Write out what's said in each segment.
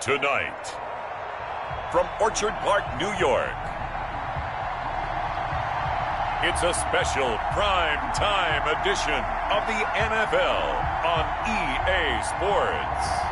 Tonight, from Orchard Park, New York, it's a special prime time edition of the NFL on EA Sports.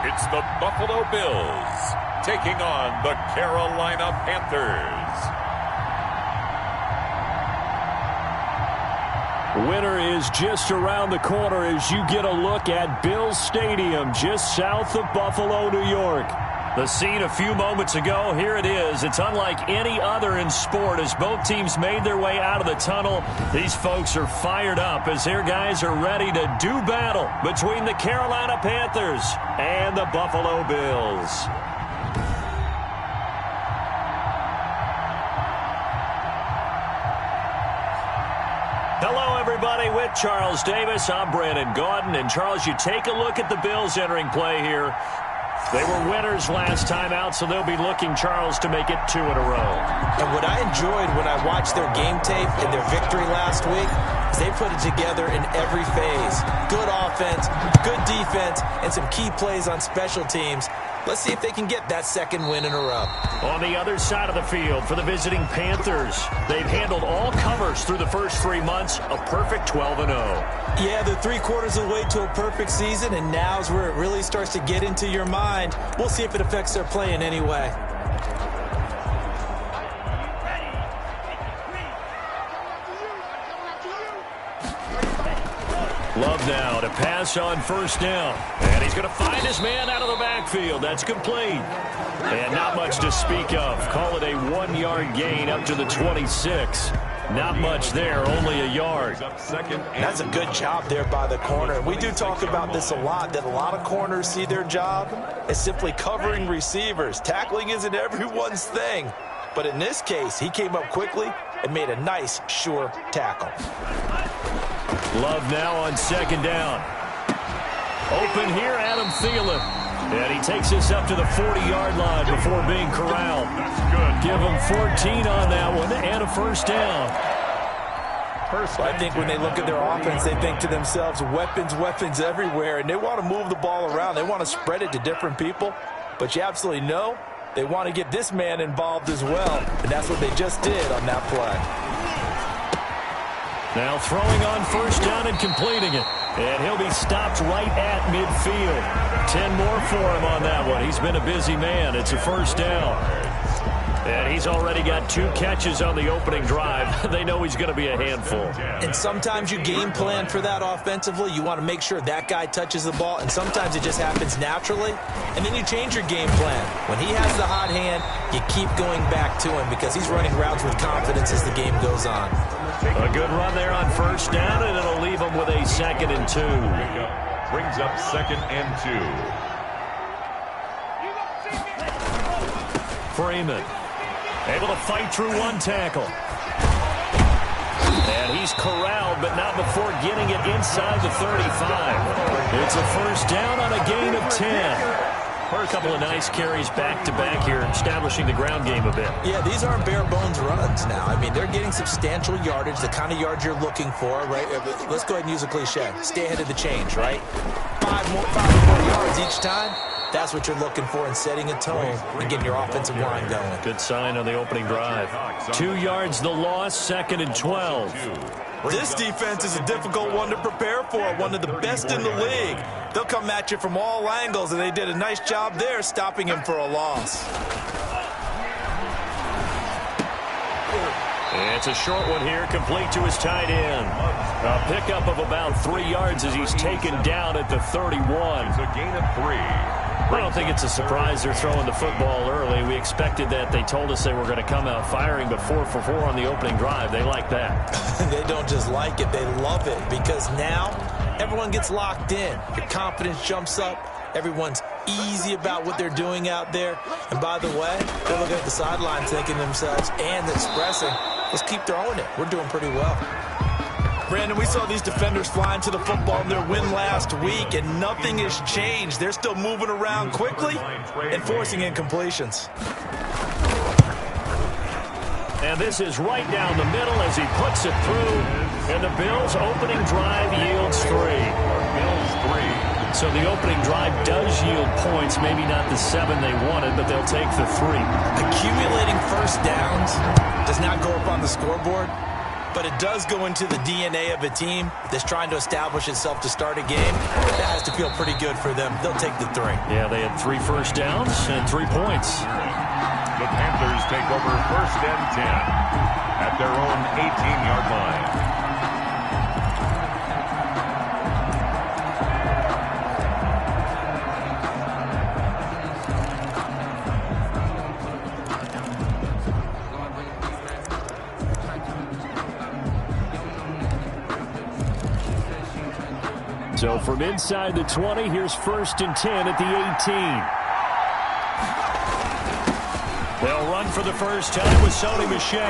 It's the Buffalo Bills taking on the Carolina Panthers. Winter is just around the corner as you get a look at Bills Stadium just south of Buffalo, New York. The scene a few moments ago, here it is. It's unlike any other in sport as both teams made their way out of the tunnel. These folks are fired up as their guys are ready to do battle between the Carolina Panthers and the Buffalo Bills. Hello, everybody. With Charles Davis, I'm Brandon Gaudin. And, Charles, you take a look at the Bills entering play here. They were winners last time out, so they'll be looking, Charles, to make it 2 in a row. And what I enjoyed when I watched their game tape and their victory last week is they put it together in every phase. Good offense, good defense, and some key plays on special teams. Let's see if they can get that second win in a row. On the other side of the field for the visiting Panthers, they've handled all comers through the first 3 months, a perfect 12-0. Yeah, they're 3/4 of the way to a perfect season, and now's where it really starts to get into your mind. We'll see if it affects their play in any way. Love now to pass on first down. And he's going to find his man out of the backfield. That's complete. And not much to speak of. Call it a 1-yard gain up to the 26. Not much there, only a yard. That's a good job there by the corner. We do talk about this a lot, that a lot of corners see their job as simply covering receivers. Tackling isn't everyone's thing. But in this case, he came up quickly and made a nice, sure tackle. Love now on second down. Open here, Adam Thielen. And he takes us up to the 40-yard line before being corralled. Give him 14 on that one and a first down. I think when they look at their offense, they think to themselves, weapons, weapons everywhere, and they want to move the ball around. They want to spread it to different people. But you absolutely know they want to get this man involved as well, and that's what they just did on that play. Now throwing on first down and completing it. And he'll be stopped right at midfield. 10 more for him on that one. He's been a busy man. It's a first down. And he's already got 2 catches on the opening drive. They know he's going to be a handful. And sometimes you game plan for that offensively. You want to make sure that guy touches the ball. And sometimes it just happens naturally. And then you change your game plan. When he has the hot hand, you keep going back to him because he's running routes with confidence as the game goes on. A good run there on first down, and it'll leave him with a 2nd and 2. Brings up 2nd and 2. Freeman able to fight through 1 tackle. And he's corralled, but not before getting it inside the 35. It's a first down on a gain of 10. A couple of nice carries back-to-back here, establishing the ground game a bit. Yeah, these aren't bare-bones runs now. I mean, they're getting substantial yardage, the kind of yards you're looking for, right? Let's go ahead and use a cliche. Stay ahead of the change, right? 5 more yards each time. That's what you're looking for in setting a tone and getting your offensive line going. Good sign on the opening drive. 2 yards the loss, 2nd and 12. This defense is a difficult one to prepare for, one of the best in the league. They'll come at you from all angles, and they did a nice job there stopping him for a loss. It's a short one here, complete to his tight end. A pickup of about 3 yards as he's taken down at the 31. It's a gain of 3. I don't think it's a surprise they're throwing the football early. We expected that. They told us they were going to come out firing, but 4 for 4 on the opening drive. They like that. They don't just like it, they love it, because now everyone gets locked in. Your confidence jumps up. Everyone's easy about what they're doing out there. And by the way, they're looking at the sidelines thinking to themselves and expressing, let's keep throwing it. We're doing pretty well. Brandon, we saw these defenders flying to the football in their win last week, and nothing has changed. They're still moving around quickly and forcing incompletions. And this is right down the middle as he puts it through. And the Bills' opening drive yields 3. Bills 3. So the opening drive does yield points, maybe not the 7 they wanted, but they'll take the 3. Accumulating first downs does not go up on the scoreboard, but it does go into the DNA of a team that's trying to establish itself to start a game. That has to feel pretty good for them. They'll take the 3. Yeah, they had 3 first downs and 3 points. The Panthers take over 1st and 10 at their own 18-yard line. So from inside the 20, here's 1st and 10 at the 18. They'll run for the first time with Sony Michel.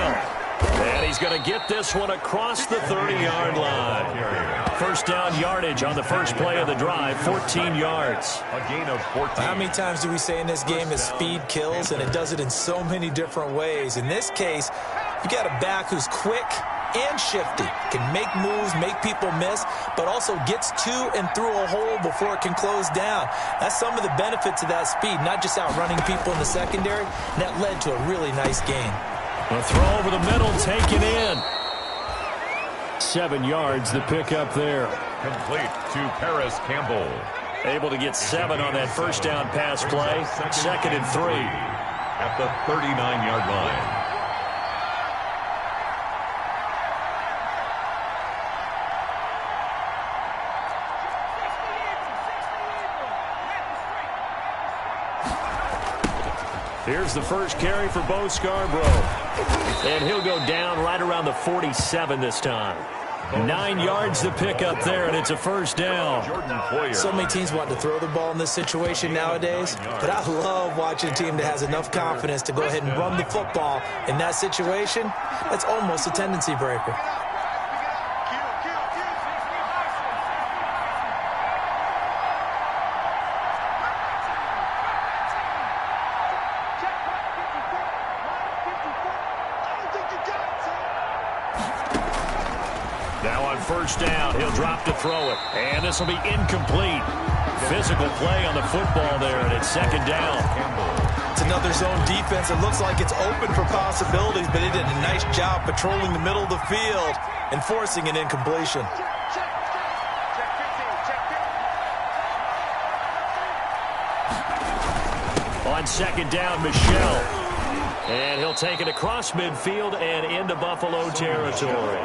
And he's going to get this one across the 30-yard line. First down yardage on the first play of the drive, 14 yards. A gain of 14. How many times do we say in this game that speed kills, and it does it in so many different ways? In this case, you got a back who's quick and shifty, can make moves, make people miss, but also gets to and through a hole before it can close down. That's some of the benefits of that speed, not just outrunning people in the secondary, and that led to a really nice gain. A throw over the middle, taken in. 7 yards, the pickup there. Complete to Paris Campbell. Able to get 7 on that first down pass play. 2nd and 3. At the 39-yard line. Here's the first carry for Bo Scarborough. And he'll go down right around the 47 this time. 9 yards to pick up there, and it's a first down. So many teams want to throw the ball in this situation nowadays, but I love watching a team that has enough confidence to go ahead and run the football. In that situation, that's almost a tendency breaker. First down, he'll drop to throw it, and this will be incomplete. Physical play on the football there, and it's 2nd down. It's another zone defense. It looks like it's open for possibilities, but it did a nice job patrolling the middle of the field and forcing an incompletion. On 2nd down, Michel. And he'll take it across midfield and into Buffalo territory.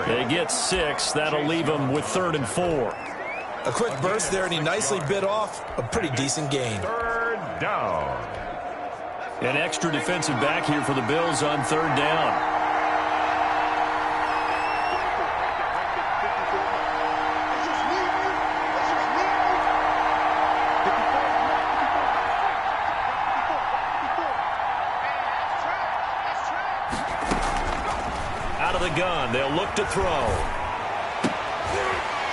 They get 6. That'll leave them with 3rd and 4. A quick burst there, and he nicely bit off a pretty decent gain. 3rd down. An extra defensive back here for the Bills on 3rd down. Gun. They'll look to throw.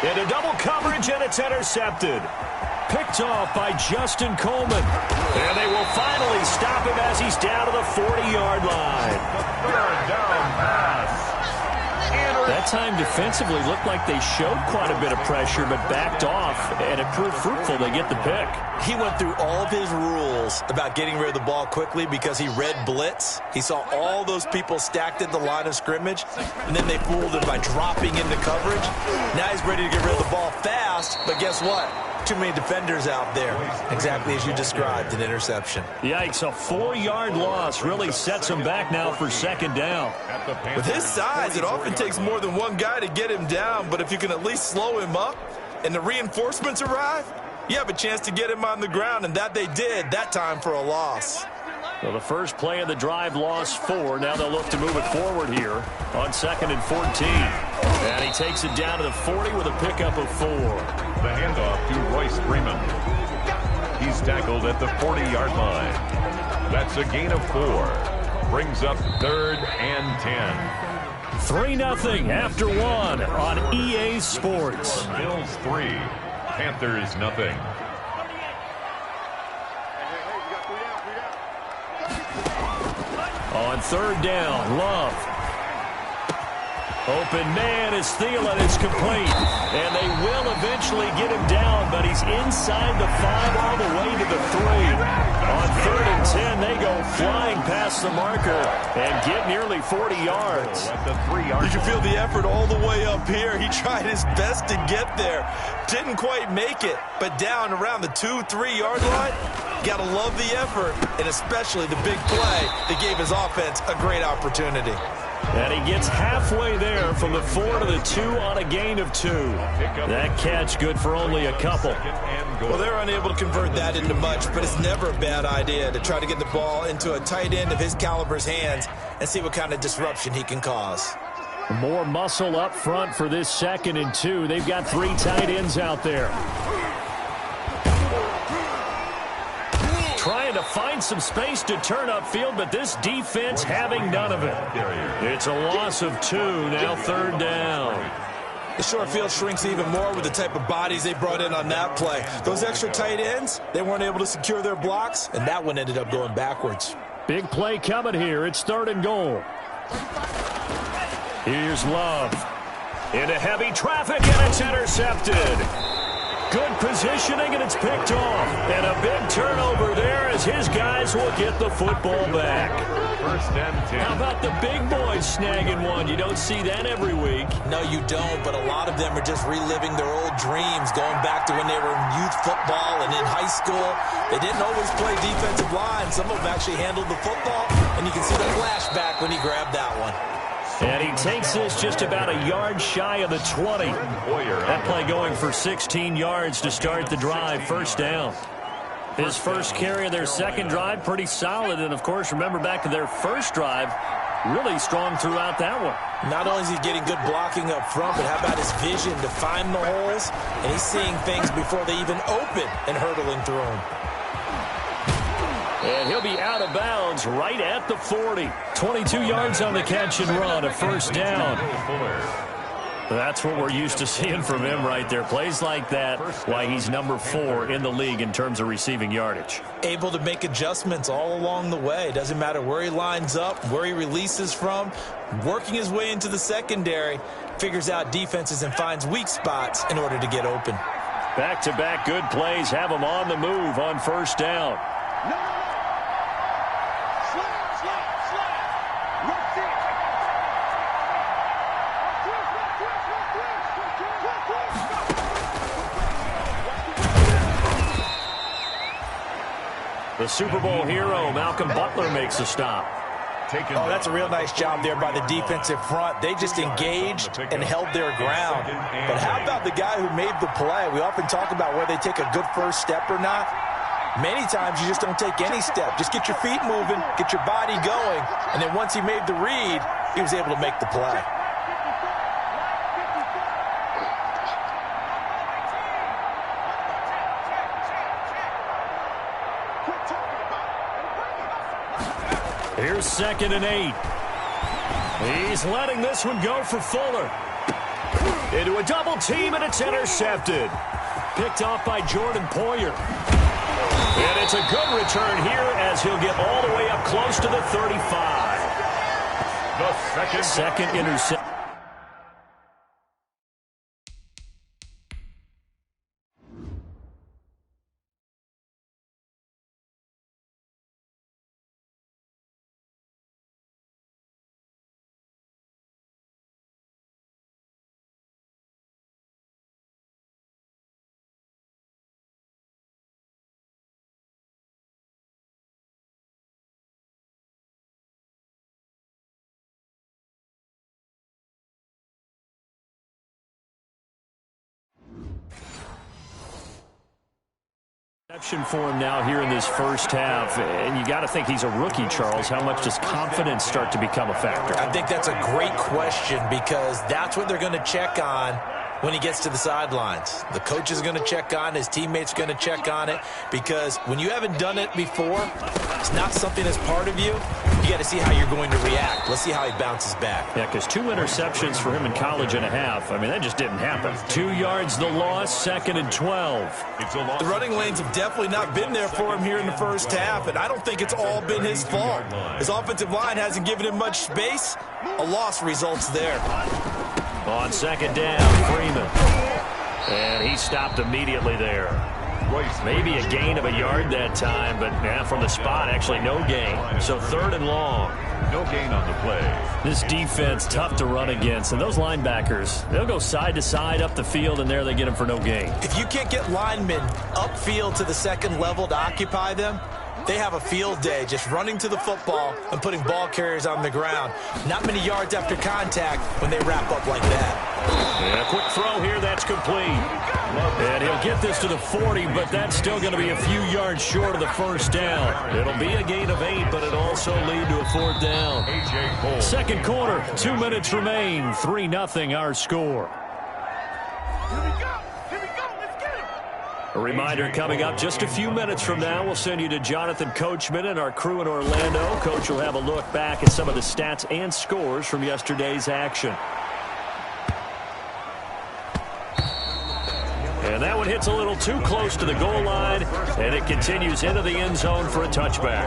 Into double coverage, and it's intercepted. Picked off by Justin Coleman. And they will finally stop him as he's down to the 40-yard line. The 3rd down pass. That time defensively looked like they showed quite a bit of pressure, but backed off, and it proved fruitful. They get the pick. He went through all of his rules about getting rid of the ball quickly because he read blitz. He saw all those people stacked at the line of scrimmage, and then they fooled him by dropping into coverage. Now he's ready to get rid of the ball fast, but guess what? Too many defenders out there. Exactly as you described, an interception. Yikes, a 4-yard loss really sets him back now for 2nd down. With his size, it often takes more than one guy to get him down, but if you can at least slow him up and the reinforcements arrive, you have a chance to get him on the ground, and that they did, that time for a loss. Well, the first play of the drive lost 4. Now they'll look to move it forward here on 2nd and 14. And he takes it down to the 40 with a pickup of 4. The handoff to Royce Freeman. He's tackled at the 40-yard line. That's a gain of 4. Brings up 3rd and 10. 3-0 after one on EA Sports. Bills 3, Panthers nothing. On third down, Love. Open man is Thielen. It's complete. And they will eventually get him down, but he's inside the 5 all the way to the 3. On 3rd and 10, they go flying past the marker and get nearly 40 yards. You can feel the effort all the way up here. He tried his best to get there. Didn't quite make it, but down around the 2-3 yard line. Got to love the effort, and especially the big play that gave his offense a great opportunity. And he gets halfway there from the 4 to the 2 on a gain of 2. That catch good for only a couple. Well, they're unable to convert that into much, but it's never a bad idea to try to get the ball into a tight end of his caliber's hands and see what kind of disruption he can cause. More muscle up front for this 2nd and 2. They've got 3 tight ends out there. Trying to find some space to turn upfield, but this defense having none of it. It's a loss of 2, now 3rd down. The short field shrinks even more with the type of bodies they brought in on that play. Those extra tight ends, they weren't able to secure their blocks, and that one ended up going backwards. Big play coming here. It's 3rd and goal. Here's Love. Into heavy traffic, and it's intercepted. Good positioning, and it's picked off. And a big turnover there as his guys will get the football back. 1st and 10. How about the big boys snagging one? You don't see that every week. No, you don't, but a lot of them are just reliving their old dreams, going back to when they were in youth football and in high school. They didn't always play defensive line. Some of them actually handled the football, and you can see the flashback when he grabbed that one. And he takes this just about a yard shy of the 20. That play going for 16 yards to start the drive. 1st down. His first carry of their 2nd drive, pretty solid. And, of course, remember back to their 1st drive, really strong throughout that one. Not only is he getting good blocking up front, but how about his vision to find the holes? And he's seeing things before they even open and hurdling through them. And he'll be out of bounds right at the 40. 22 yards on the catch and run, a 1st down. That's what we're used to seeing from him right there. Plays like that, why he's number 4 in the league in terms of receiving yardage. Able to make adjustments all along the way. Doesn't matter where he lines up, where he releases from. Working his way into the secondary, figures out defenses and finds weak spots in order to get open. Back-to-back good plays have him on the move on 1st down. The Super Bowl hero, Malcolm Butler, makes a stop. Oh, that's a real nice job there by the defensive front. They just engaged and held their ground. But how about the guy who made the play? We often talk about whether they take a good first step or not. Many times you just don't take any step. Just get your feet moving, get your body going, and then once he made the read, he was able to make the play. Here's 2nd and 8. He's letting this one go for Fuller. Into a double team, and it's intercepted. Picked off by Jordan Poyer. And it's a good return here as he'll get all the way up close to the 35. The second interception. For him now here in this 1st half, and you got to think he's a rookie, Charles. How much does confidence start to become a factor? I think that's a great question because that's what they're going to check on when he gets to the sidelines. The coach is going to check on it. His teammates are going to check on it, because when you haven't done it before, it's not something that's part of you. You got to see how you're going to react. Let's see how he bounces back. Yeah, because 2 interceptions for him in college and a half. I mean, that just didn't happen. 2 yards the loss, 2nd and 12. The running lanes have definitely not been there for him here in the first half, and I don't think it's all been his fault. His offensive line hasn't given him much space. A loss results there. On 2nd down, Freeman. And he stopped immediately there. Maybe a gain of a yard that time, but from the spot, actually no gain. So 3rd and long. No gain on the play. This defense, tough to run against. And those linebackers, they'll go side to side up the field, and there they get them for no gain. If you can't get linemen upfield to the 2nd level to occupy them, they have a field day just running to the football and putting ball carriers on the ground. Not many yards after contact when they wrap up like that. And a quick throw here, that's complete. And he'll get this to the 40, but that's still going to be a few yards short of the first down. It'll be a gain of 8, but it'll also lead to a 4th down. 2nd quarter, 2 minutes remain. 3-0 our score. A reminder coming up just a few minutes from now. We'll send you to Jonathan Coachman and our crew in Orlando. Coach will have a look back at some of the stats and scores from yesterday's action. And that one hits a little too close to the goal line, and it continues into the end zone for a touchback.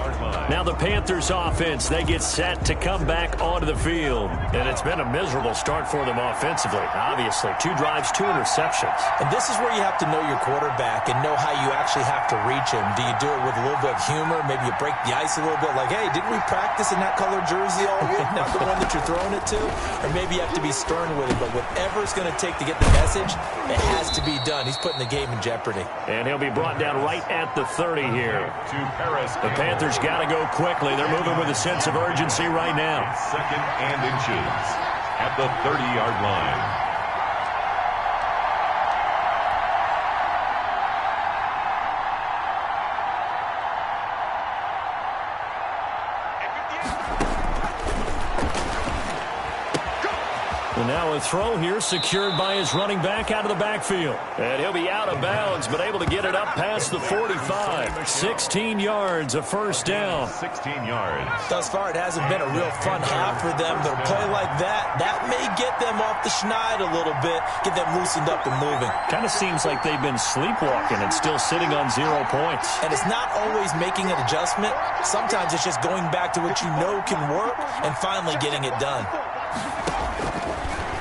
Now the Panthers offense, they get set to come back onto the field. And it's been a miserable start for them offensively. Obviously, 2 drives, 2 interceptions. And this is where you have to know your quarterback and know how you actually have to reach him. Do you do it with a little bit of humor? Maybe you break the ice a little bit, like, hey, didn't we practice in that colored jersey all week? Not the one that you're throwing it to? Or maybe you have to be stern with him. But whatever it's going to take to get the message, it has to be done. He's putting the game in jeopardy. And he'll be brought down right at the 30 here. The Panthers got to go quickly. They're moving with a sense of urgency right now. 2nd and inches at the 30-yard line. And now a throw here secured by his running back out of the backfield. And he'll be out of bounds, but able to get it up past the 45. 16 yards, a first down. 16 yards. Thus far, it hasn't been a real fun half for them, but a play like that may get them off the schneid a little bit, get them loosened up and moving. Kind of seems like they've been sleepwalking and still sitting on 0 points. And it's not always making an adjustment. Sometimes it's just going back to what you know can work and finally getting it done.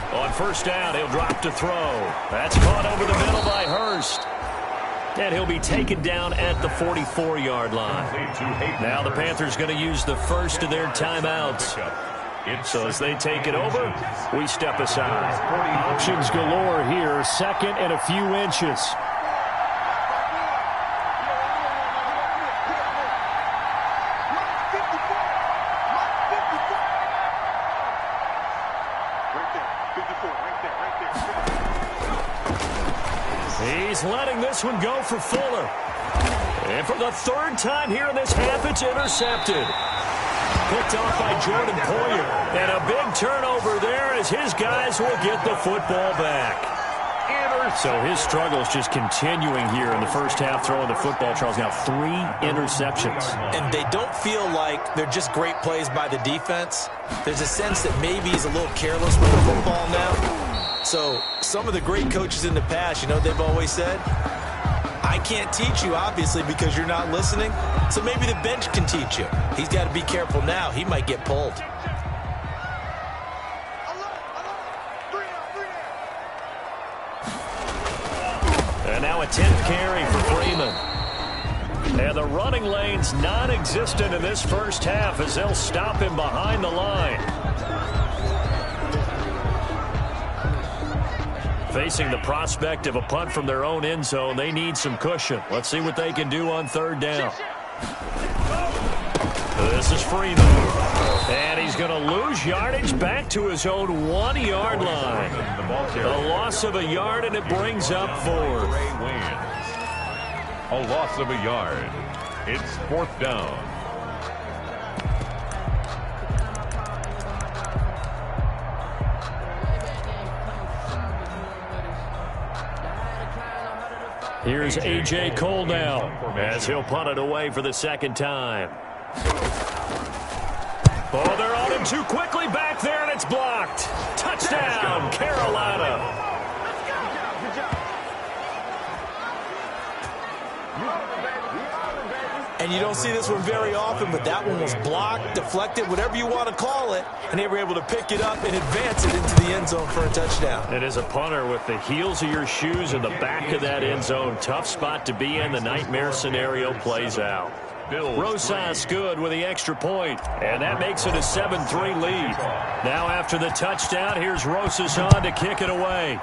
On first down, he'll drop to throw. That's caught over the middle by Hurst. And he'll be taken down at the 44-yard line. Now the Panthers going to use the first of their timeouts. So as they take it over, we step aside. Options galore here. 2nd and a few inches. He's letting this one go for Fuller. And for the 3rd time here in this half, it's intercepted. Picked off by Jordan Poyer. And a big turnover there as his guys will get the football back. So his struggles just continuing here in the first half, throwing the football. Charles, now 3 interceptions. And they don't feel like they're just great plays by the defense. There's a sense that maybe he's a little careless with the football now. So some of the great coaches in the past, you know, they've always said, I can't teach you, obviously, because you're not listening. So maybe the bench can teach you. He's got to be careful now. He might get pulled. And now a 10th carry for Freeman. And the running lane's non-existent in this first half as they'll stop him behind the line. Facing the prospect of a punt from their own end zone, they need some cushion. Let's see what they can do on 3rd down. This is Freeman. And he's going to lose yardage back to his own 1-yard line. A loss of a yard, and it brings up 4th. A loss of a yard. It's 4th down. Here's A.J. Cole now as he'll punt it away for the second time. Oh, they're on him too quickly back there, and it's blocked. Touchdown, Carolina. And you don't see this one very often, but that one was blocked, deflected, whatever you want to call it, and they were able to pick it up and advance it into the end zone for a touchdown. It is a punter with the heels of your shoes in the back of that end zone. Tough spot to be in. The nightmare scenario plays out. Rosas good with the extra point, and that makes it a 7-3 lead. Now after the touchdown, here's Rosas on to kick it away.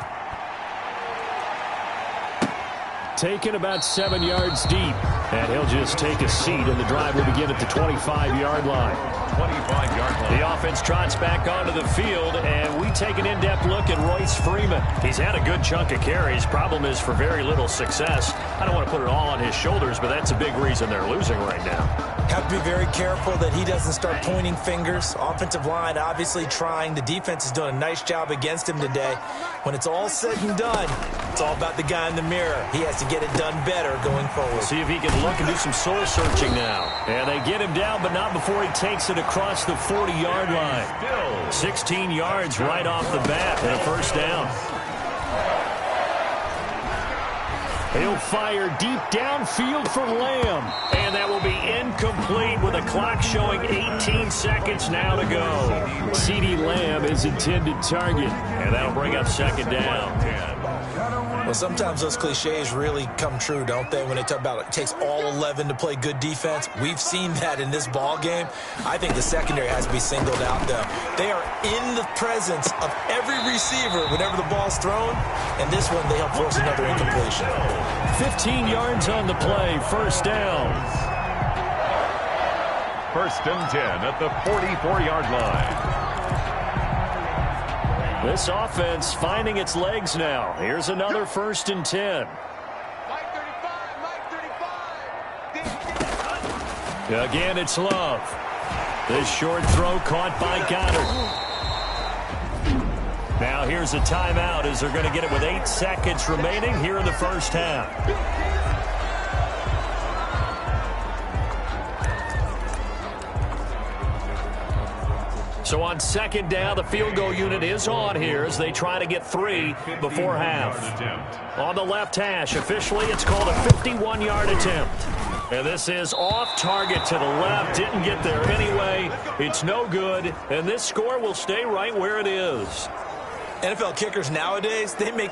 Taken about 7 yards deep, and he'll just take a seat, and the drive will begin at the 25-yard line. 25-yard line. The offense trots back onto the field, and we take an in-depth look at Royce Freeman. He's had a good chunk of carries. Problem is for very little success. I don't want to put it all on his shoulders, but that's a big reason they're losing right now. Have to be very careful that he doesn't start pointing fingers. Offensive line obviously trying. The defense is doing a nice job against him today. When it's all said and done, it's all about the guy in the mirror. He has to get it done better going forward. See if he can look and do some soul searching now. And they get him down, but not before he takes it across the 40-yard line. 16 yards right off the bat and a first down. He'll fire deep downfield for Lamb. And that will be incomplete with the clock showing 18 seconds now to go. CeeDee Lamb is intended target. And that'll bring up second down. Well, sometimes those cliches really come true, don't they? When they talk about it takes all 11 to play good defense. We've seen that in this ball game. I think the secondary has to be singled out, though. They are in the presence of every receiver whenever the ball's thrown. And this one, they help force another incompletion. 15 yards on the play. First down. First and 10 at the 44-yard line. This offense finding its legs now. Here's another first and 10. Again, it's Love. This short throw caught by Goddard. Now here's a timeout as they're going to get it with 8 seconds remaining here in the first half. So on second down, the field goal unit is on here as they try to get 3 before half. On the left hash, officially it's called a 51-yard attempt. And this is off target to the left. Didn't get there anyway. It's no good. And this score will stay right where it is. NFL kickers nowadays, they make...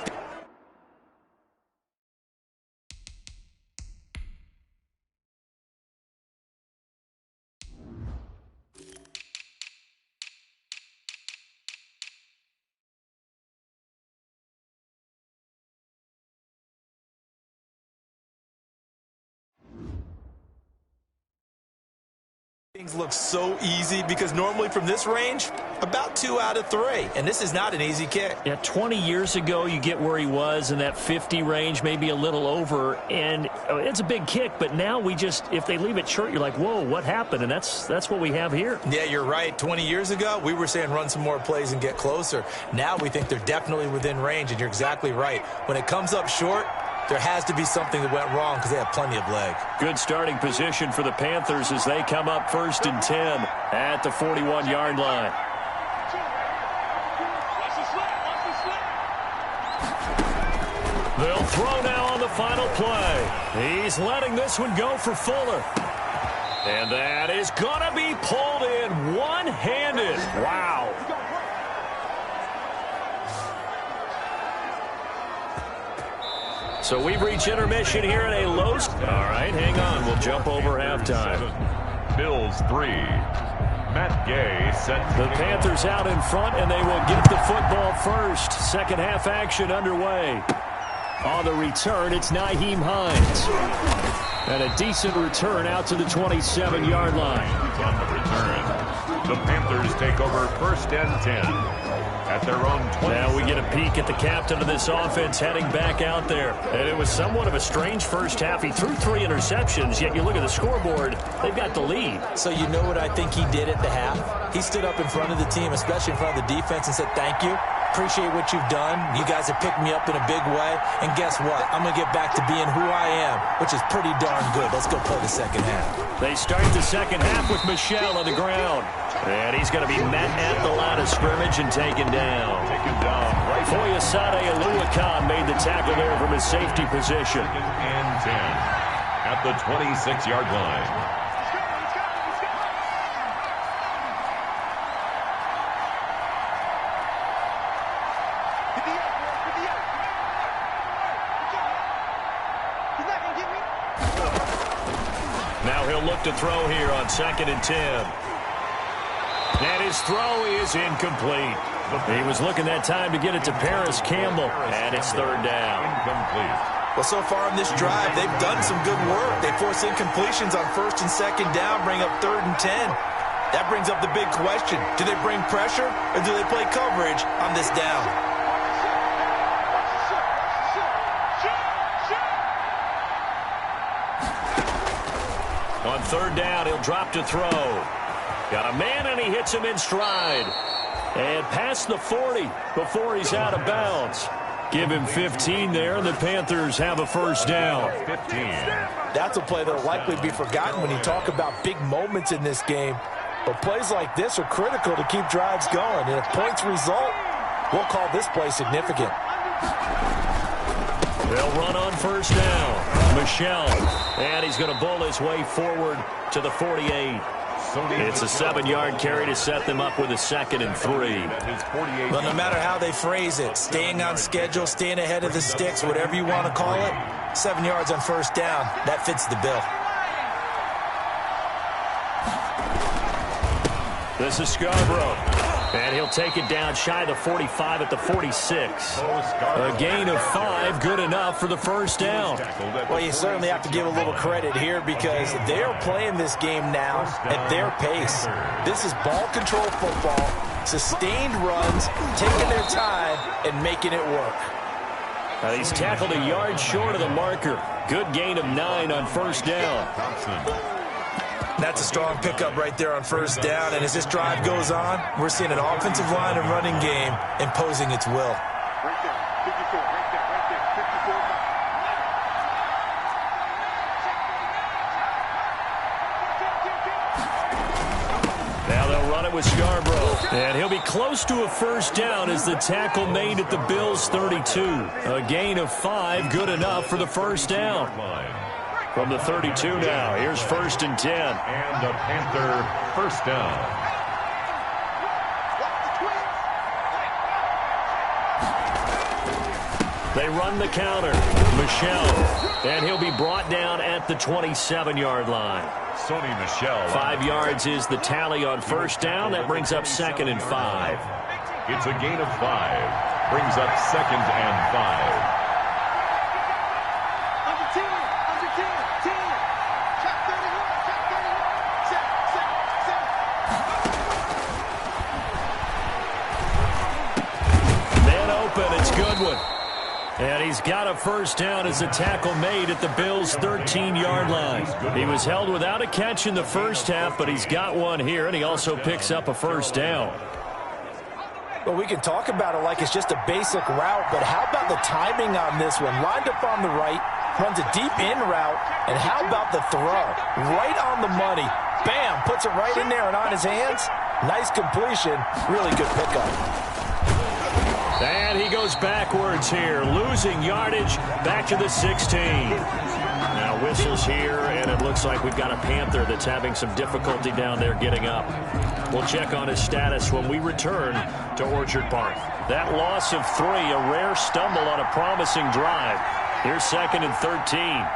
Things look so easy because normally from this range, about 2 out of 3. And this is not an easy kick. Yeah, 20 years ago, you get where he was in that 50 range, maybe a little over. And it's a big kick, but now we just, if they leave it short, you're like, whoa, what happened? And that's what we have here. Yeah, you're right. 20 years ago, we were saying run some more plays and get closer. Now we think they're definitely within range, and you're exactly right. When it comes up short, there has to be something that went wrong because they have plenty of leg. Good starting position for the Panthers as they come up first and 10 at the 41-yard line. They'll throw now on the final play. He's letting this one go for Fuller. And that is going to be pulled in one-handed. Wow. So we've reached intermission here at a low... All right, hang on. We'll jump over halftime. Bills 3. Matt Gay set. The Panthers out in front, and they will get the football first. Second half action underway. On the return, it's Nyheim Hines. And a decent return out to the 27-yard line. On the return, the Panthers take over first and 10. At their own 20. Now we get a peek at the captain of this offense heading back out there. And it was somewhat of a strange first half. He threw 3 interceptions, yet you look at the scoreboard, they've got the lead. So you know what I think he did at the half? He stood up in front of the team, especially in front of the defense, and said thank you. appreciate what you've done. You guys have picked me up in a big way. And guess what? I'm going to get back to being who I am, which is pretty darn good. Let's go play the second half. They start the second half with Michel on the ground. And he's going to be met at the line of scrimmage and taken down. Right. Foyesade Aluakan made the tackle there from his safety position. And 10 at the 26-yard line. Now he'll look to throw here on 2nd and 10. And his throw is incomplete. He was looking that time to get it to Paris Campbell, and it's 3rd down. Incomplete. Well, so far in this drive, they've done some good work. They force incompletions on 1st and 2nd down, bring up 3rd and 10. That brings up the big question. Do they bring pressure, or do they play coverage on this down? On 3rd down, he'll drop to throw. Got a man, and he hits him in stride. And past the 40 before he's out of bounds. Give him 15 there, and the Panthers have a 1st down. 15. That's a play that will likely be forgotten when you talk about big moments in this game. But plays like this are critical to keep drives going. And if points result, we'll call this play significant. They'll run on 1st down. Michel. And he's going to bull his way forward to the 48. It's a 7-yard carry to set them up with a 2nd and 3. Well, no matter how they phrase it, staying on schedule, staying ahead of the sticks, whatever you want to call it, 7 yards on 1st down, that fits the bill. This is Scarborough. And he'll take it down shy of the 45 at the 46. A gain of 5, good enough for the 1st down. Well, you certainly have to give a little credit here because they're playing this game now at their pace. This is ball control football, sustained runs, taking their time, and making it work. Now he's tackled a yard short of the marker. Good gain of 9 on 1st down. That's a strong pickup right there on 1st down, and as this drive goes on, we're seeing an offensive line and running game imposing its will. Right there, 54, right there, 54. Now they'll run it with Scarborough, and he'll be close to a 1st down as the tackle made at the Bills' 32. A gain of 5, good enough for the 1st down. From the 32 now, here's 1st and 10. And a Panther 1st down. They run the counter. Michel. And he'll be brought down at the 27-yard line. Sony Michel. 5 yards is the tally on 1st down. That brings up 2nd and 5. It's a gain of 5. Brings up 2nd and 5. And he's got a 1st down as a tackle made at the Bills' 13-yard line. He was held without a catch in the 1st half, but he's got one here, and he also picks up a 1st down. Well, we can talk about it like it's just a basic route, but how about the timing on this one? Lined up on the right, runs a deep in route, and how about the throw? Right on the money. Bam, puts it right in there and on his hands. Nice completion, really good pickup. And he goes backwards here, losing yardage back to the 16. Now whistles here, and it looks like we've got a Panther that's having some difficulty down there getting up. We'll check on his status when we return to Orchard Park. That loss of 3, a rare stumble on a promising drive. Here's 2nd and 13.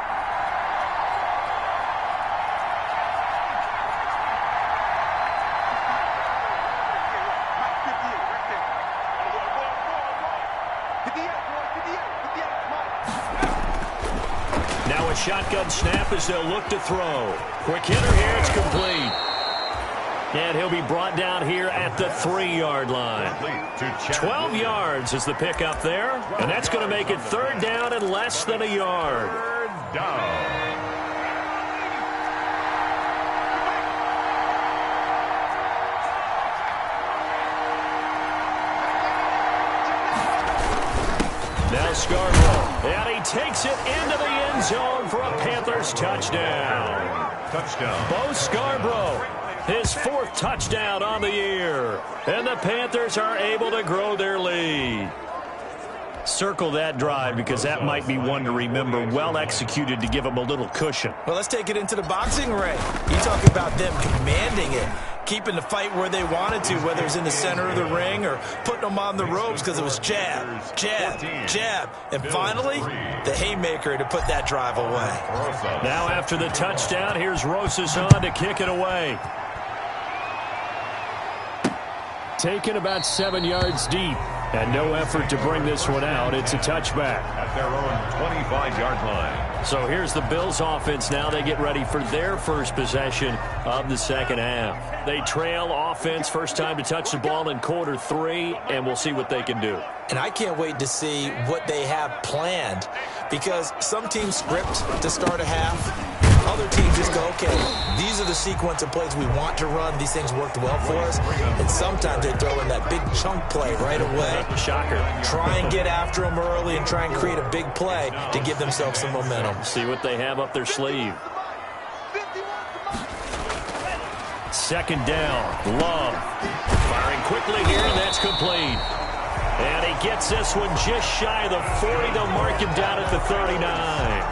Shotgun snap as they'll look to throw. Quick hitter here, it's complete. And he'll be brought down here at the 3-yard line. 12 yards is the pickup there, and that's going to make it 3rd down and less than a yard. 3rd down. Now Scarborough, and he takes it into the end zone for a Panthers touchdown. Bo Scarborough, his 4th touchdown on the year. And the Panthers are able to grow their lead. Circle that drive because that might be one to remember. Well executed to give them a little cushion. Well, let's take it into the boxing ring. You talk about them commanding it, keeping the fight where they wanted to, whether it's in the center of the ring or putting them on the ropes because it was jab, jab, jab. And finally, the haymaker to put that drive away. Now after the touchdown, here's Rosas on to kick it away. Taken about 7 yards deep. And no effort to bring this one out. It's a touchback. At their own 25-yard line. So here's the Bills offense. Now they get ready for their first possession of the second half. They trail offense, first time to touch the ball in quarter 3, and we'll see what they can do. And I can't wait to see what they have planned because some teams script to start a half. Other teams just go, okay, these are the sequence of plays we want to run. These things worked well for us. And sometimes they throw in that big chunk play right away. Shocker. Try and get after them early and try and create a big play to give themselves some momentum. See what they have up their sleeve. Second down. Love. Firing quickly here, and that's complete. And he gets this one just shy of the 40. They'll mark him down at the 39.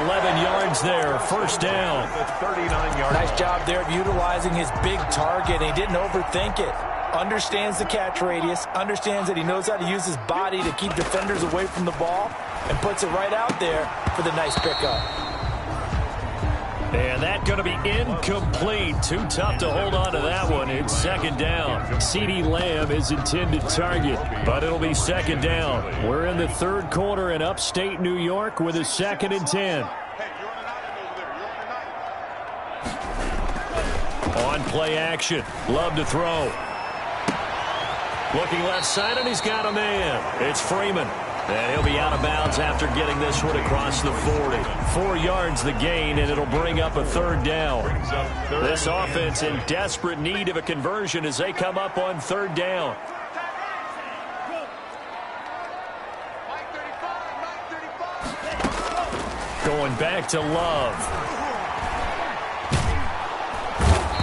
11 yards there, first down. Nice job there of utilizing his big target. He didn't overthink it. Understands the catch radius, understands that he knows how to use his body to keep defenders away from the ball, and puts it right out there for the nice pickup. And that's going to be incomplete. Too tough to hold on to that one. It's second down. CeeDee Lamb is intended target, but it'll be second down. We're in the third quarter in upstate New York with a 2nd and 10. On play action. Love to throw. Looking left side, and he's got a man. It's Freeman. And he'll be out of bounds after getting this one across the 40. 4 yards the gain, and it'll bring up a third down. This offense in desperate need of a conversion as they come up on third down. Going back to Love.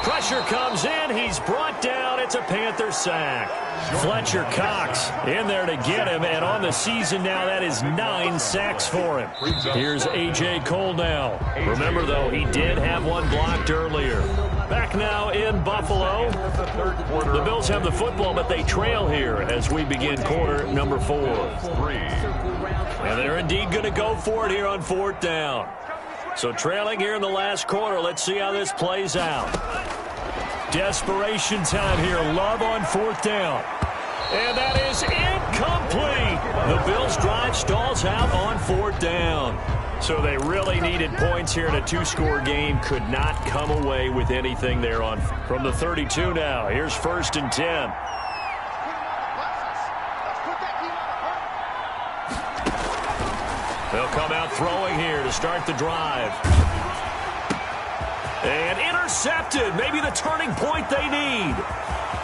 Pressure comes in. He's brought down. It's a Panther sack. Fletcher Cox in there to get him, and on the season now, that is 9 sacks for him. Here's A.J. Cole now. Remember, though, he did have one blocked earlier. Back now in Buffalo. The Bills have the football, but they trail here as we begin quarter number 4. And they're indeed going to go for it here on 4th down. So trailing here in the last quarter. Let's see how this plays out. Desperation time here. Love on 4th down. And that is incomplete. The Bills' drive stalls out on 4th down. So they really needed points here in a 2-score game. Could not come away with anything there on from the 32 now. Here's 1st and 10. They'll come out throwing here to start the drive. And intercepted. Maybe the turning point they need.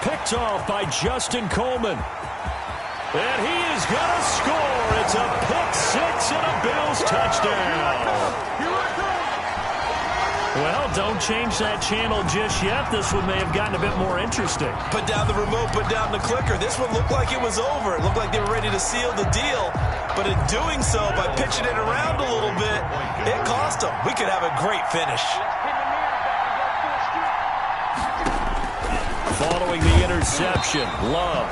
Picked off by Justin Coleman. And he is going to score. It's a pick-6 and a Bills touchdown. Well, don't change that channel just yet. This one may have gotten a bit more interesting. Put down the remote, put down the clicker. This one looked like it was over. It looked like they were ready to seal the deal. But in doing so, by pitching it around a little bit, it cost them. We could have a great finish. Following the interception, Love.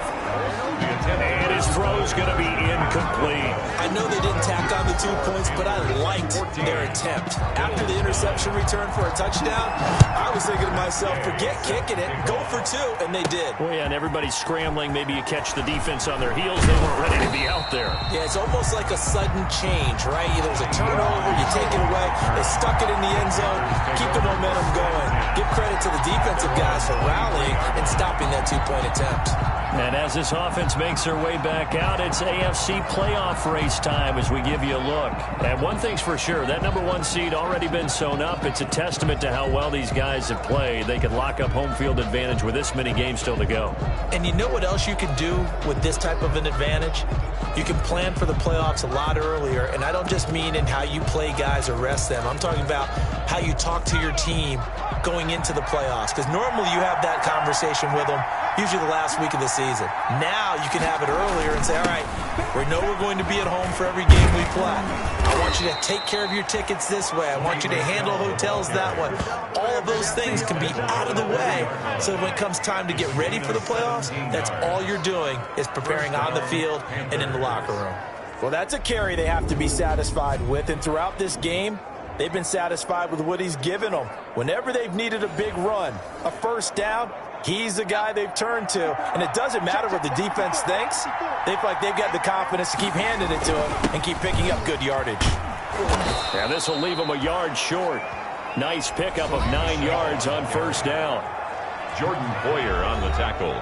And his throw's going to be incomplete. I know they didn't tack on the 2 points, but I liked their attempt. After the interception return for a touchdown, I was thinking to myself, forget kicking it, go for 2, and they did. Well, yeah, and everybody's scrambling. Maybe you catch the defense on their heels. They weren't ready to be out there. Yeah, it's almost like a sudden change, right? There's a turnover, you take it away, they stuck it in the end zone, keep the momentum going. Give credit to the defensive guys for rallying and stopping that 2-point attempt. And as this offense makes their way back out, it's AFC playoff race time as we give you a look. And one thing's for sure, that #1 seed already been sewn up. It's a testament to how well these guys have played. They could lock up home field advantage with this many games still to go. And you know what else you can do with this type of an advantage? You can plan for the playoffs a lot earlier, and I don't just mean in how you play guys or rest them. I'm talking about how you talk to your team going into the playoffs, because normally you have that conversation with them usually the last week of the season. Now you can have it earlier and say, all right, we know we're going to be at home for every game we play. I want you to take care of your tickets this way. I want you to handle hotels that way. All of those things can be out of the way, so when it comes time to get ready for the playoffs, that's all you're doing is preparing on the field and in the locker room. Well, that's a carry they have to be satisfied with, and throughout this game, they've been satisfied with what he's given them. Whenever they've needed a big run, a first down, he's the guy they've turned to. And it doesn't matter what the defense thinks. They feel like they've got the confidence to keep handing it to him and keep picking up good yardage. Yeah, this will leave him a yard short. Nice pickup of 9 yards on first down. Jordan Poyer on the tackle.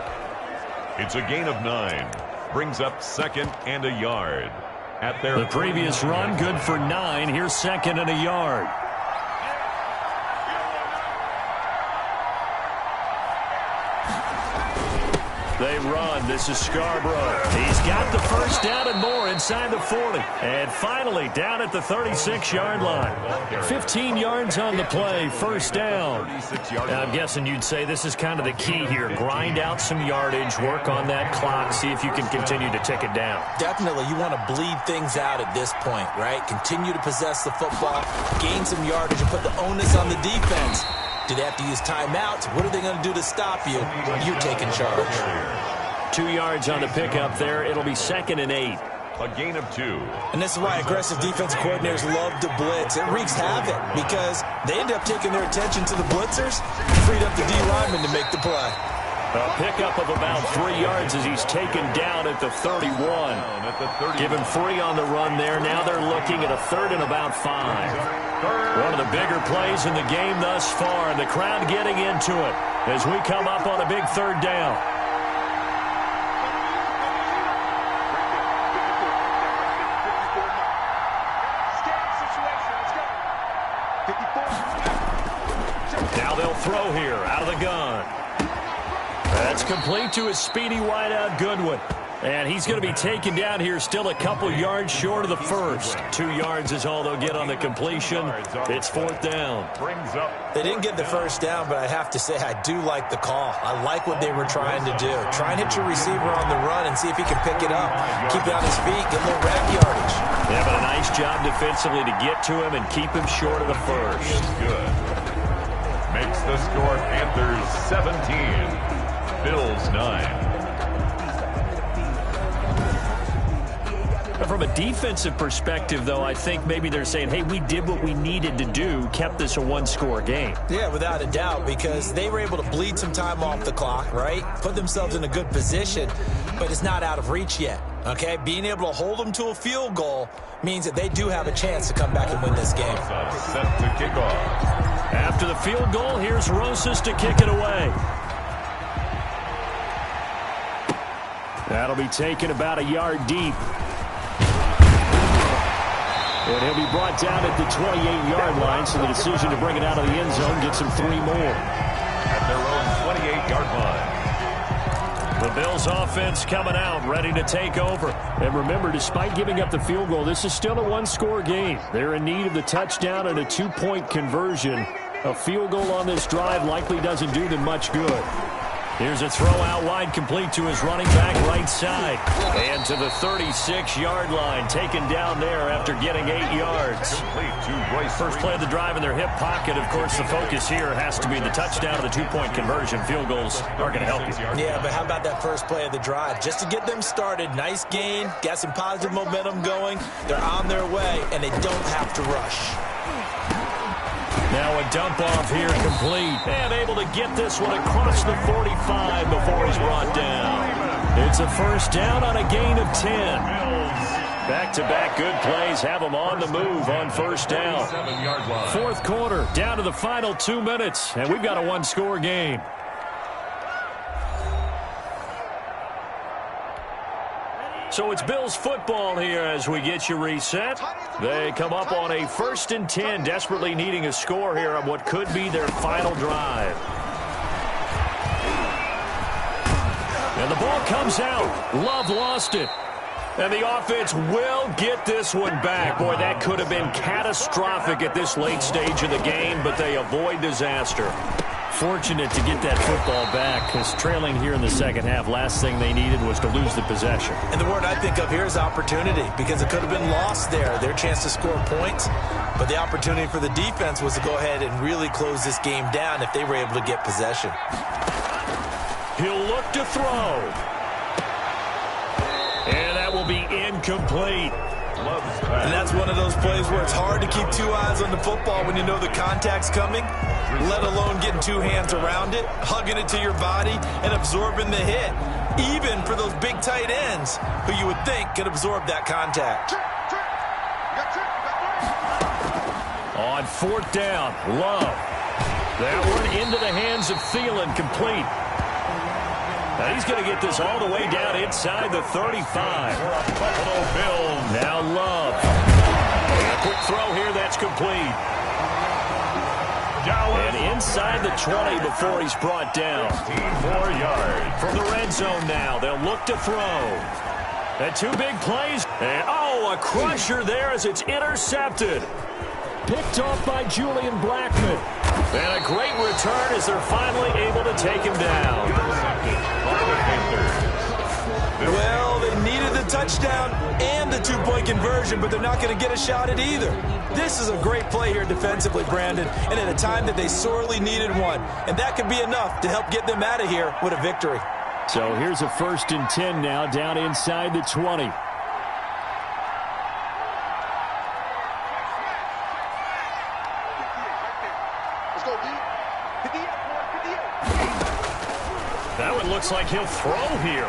It's a gain of 9. Brings up 2nd and a yard. At their the previous run, good for 9. Here's 2nd and a yard. They run. This is Scarborough. He's got the first down and more inside the 40. And finally down at the 36-yard line. 15 yards on the play. First down. Now, I'm guessing you'd say this is kind of the key here. Grind out some yardage. Work on that clock. See if you can continue to tick it down. Definitely. You want to bleed things out at this point, right? Continue to possess the football. Gain some yardage and put the onus on the defense. Do they have to use timeouts? What are they going to do to stop you? You're taking charge. 2 yards on the pickup there. It'll be 2nd and 8. A gain of 2. And this is why aggressive defensive coordinators love to blitz. It wreaks havoc because they end up taking their attention to the blitzers, freed up the D lineman to make the play. A pickup of about 3 yards as he's taken down at the 31. Give him 3 on the run there. Now they're looking at a 3rd and about 5. One of the bigger plays in the game thus far. And the crowd getting into it as we come up on a big 3rd down. Now they'll throw here out of the gun. That's complete to his speedy wideout Goodwin. And he's going to be taken down here still a couple yards short of the first. 2 yards is all they'll get on the completion. It's 4th down. They didn't get the first down, but I have to say I do like the call. I like what they were trying to do. Try and hit your receiver on the run and see if he can pick it up. Keep it on his feet, get a little rack yardage. Yeah, but a nice job defensively to get to him and keep him short of the first. Good. Makes the score Panthers 17. Bills 9. From a defensive perspective, though, I think maybe they're saying, hey, we did what we needed to do, kept this a one-score game. Yeah, without a doubt, because they were able to bleed some time off the clock, right? Put themselves in a good position, but it's not out of reach yet, okay? Being able to hold them to a field goal means that they do have a chance to come back and win this game. Set to kick off. After the field goal, here's Rosas to kick it away. That'll be taken about a yard deep. And he'll be brought down at the 28-yard line, so the decision to bring it out of the end zone gets him 3 more. At their own 28-yard line. The Bills offense coming out, ready to take over. And remember, despite giving up the field goal, this is still a one-score game. They're in need of the touchdown and a 2-point conversion. A field goal on this drive likely doesn't do them much good. Here's a throw out wide, complete to his running back right side. And to the 36-yard line, taken down there after getting 8 yards. First play of the drive in their hip pocket. Of course, the focus here has to be the touchdown or the 2-point conversion. Field goals are going to help you. Yeah, but how about that first play of the drive? Just to get them started, nice gain, got some positive momentum going. They're on their way, and they don't have to rush. Now a dump off here complete. And able to get this one across the 45 before he's brought down. It's a first down on a gain of 10. Back-to-back good plays have them on the move on first down. 4th quarter, down to the final 2 minutes, and we've got a one-score game. So it's Bills football here as we get you reset. They come up on a 1st and 10, desperately needing a score here on what could be their final drive. And the ball comes out. Love lost it. And the offense will get this one back. Boy, that could have been catastrophic at this late stage of the game, but they avoid disaster. Fortunate to get that football back because trailing here in the second half, last thing they needed was to lose the possession. And the word I think of here is opportunity because it could have been lost there, their chance to score points. But the opportunity for the defense was to go ahead and really close this game down if they were able to get possession. He'll look to throw. And that will be incomplete. And that's one of those plays where it's hard to keep two eyes on the football when you know the contact's coming, let alone getting two hands around it, hugging it to your body, and absorbing the hit, even for those big tight ends who you would think could absorb that contact. On 4th down, Love. That one into the hands of Thielen, complete. Now he's going to get this all the way down inside the 35. Buffalo Bills. Now Love. And a quick throw here, that's complete. And inside the 20 before he's brought down. 4 yards. From the red zone now, they'll look to throw. And 2 big plays. And, a crusher there as it's intercepted. Picked off by Julian Blackman. And a great return as they're finally able to take him down. Well, they needed the touchdown and the 2-point conversion, but they're not going to get a shot at either. This is a great play here defensively, Brandon, and at a time that they sorely needed one. And that could be enough to help get them out of here with a victory. So here's a 1st and 10 now down inside the 20. That one looks like he'll throw here.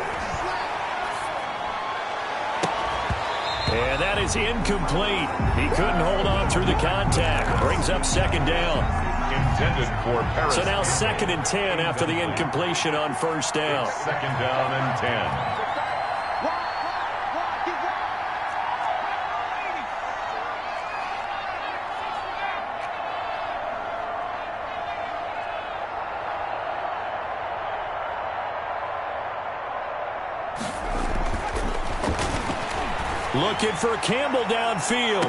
And that is incomplete. He couldn't hold on through the contact. Brings up 2nd down. Intended for Paris. So now 2nd and 10 after the incompletion on 1st down. 2nd down and 10. Looking for Campbell downfield.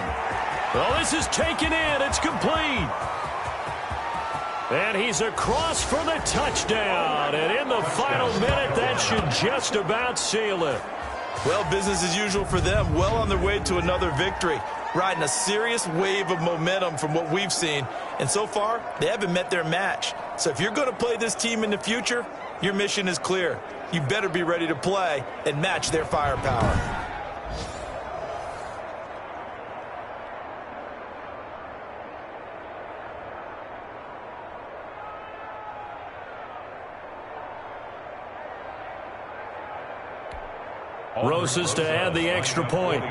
Well, this is taken in. It's complete. And he's across for the touchdown. And in the final minute, that should just about seal it. Well, business as usual for them. Well on their way to another victory. Riding a serious wave of momentum from what we've seen. And so far, they haven't met their match. So if you're going to play this team in the future, your mission is clear. You better be ready to play and match their firepower. Rosas to add the extra point.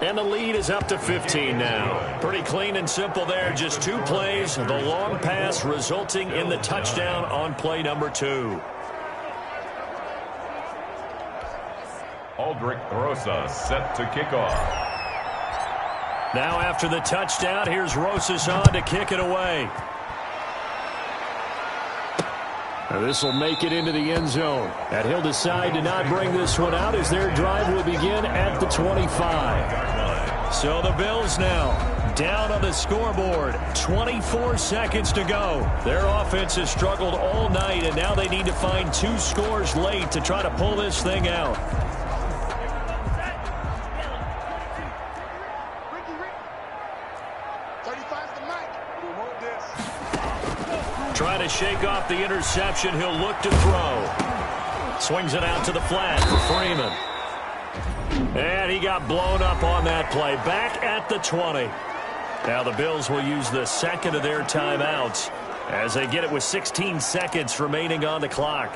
And the lead is up to 15 now. Pretty clean and simple there. Just 2 plays. The long pass resulting in the touchdown on play number 2. Aldrich Rosas set to kick off. Now after the touchdown, here's Rosas on to kick it away. This will make it into the end zone. And he'll decide to not bring this one out as their drive will begin at the 25. So the Bills now down on the scoreboard. 24 seconds to go. Their offense has struggled all night, and now they need to find 2 scores late to try to pull this thing out. Trying to shake off the interception. He'll look to throw. Swings it out to the flat for Freeman. And he got blown up on that play. Back at the 20. Now the Bills will use the second of their timeouts as they get it with 16 seconds remaining on the clock.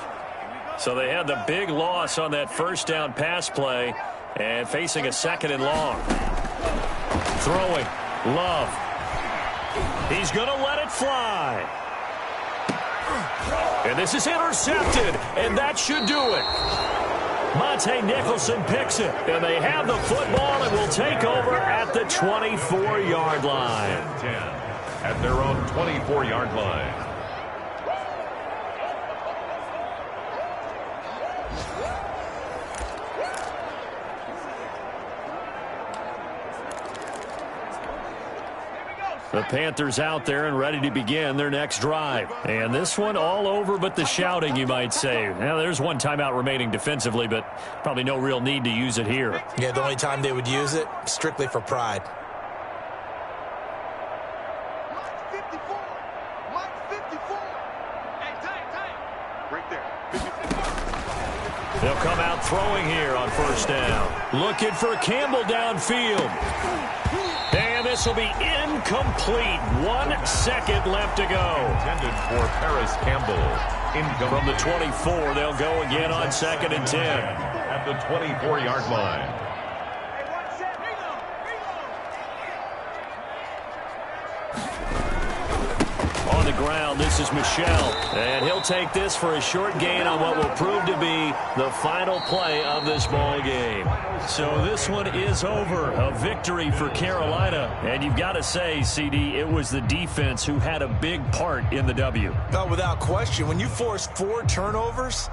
So they had the big loss on that 1st down pass play and facing a 2nd and long. Throwing. Love. He's going to let it fly. And this is intercepted, and that should do it. Monte Nicholson picks it, and they have the football and will take over at the 24-yard line. 10 at their own 24-yard line. The Panthers out there and ready to begin their next drive. And this one all over but the shouting, you might say. Now, there's one timeout remaining defensively, but probably no real need to use it here. Yeah, the only time they would use it, strictly for pride. They'll come out throwing here on first down. Looking for Campbell downfield. And this will be incomplete. 1 second left to go. Intended for Paris Campbell. From the 24, they'll go again on 2nd and 10. At the 24-yard line. On the ground, this is Michel. And he'll take this for a short gain on what will prove to be the final play of this ball game. So this one is over. A victory for Carolina. And you've got to say, CD, it was the defense who had a big part in the W. No, without question. When you force 4 turnovers,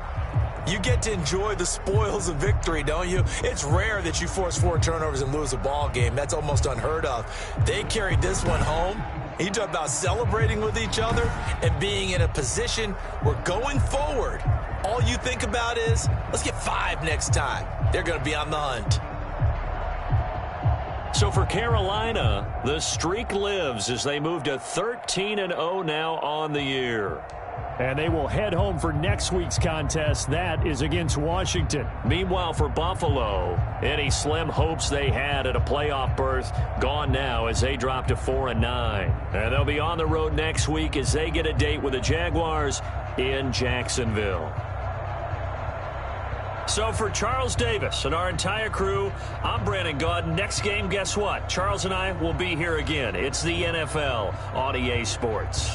you get to enjoy the spoils of victory, don't you? It's rare that you force 4 turnovers and lose a ball game. That's almost unheard of. They carried this one home. You talk about celebrating with each other and being in a position where going forward, all you think about is, let's get 5 next time. They're going to be on the hunt. So for Carolina, the streak lives as they move to 13-0 now on the year. And they will head home for next week's contest. That is against Washington. Meanwhile, for Buffalo, any slim hopes they had at a playoff berth gone now as they drop to 4-9. And they'll be on the road next week as they get a date with the Jaguars in Jacksonville. So for Charles Davis and our entire crew, I'm Brandon Gaud. Next game, guess what? Charles and I will be here again. It's the NFL on EA Sports.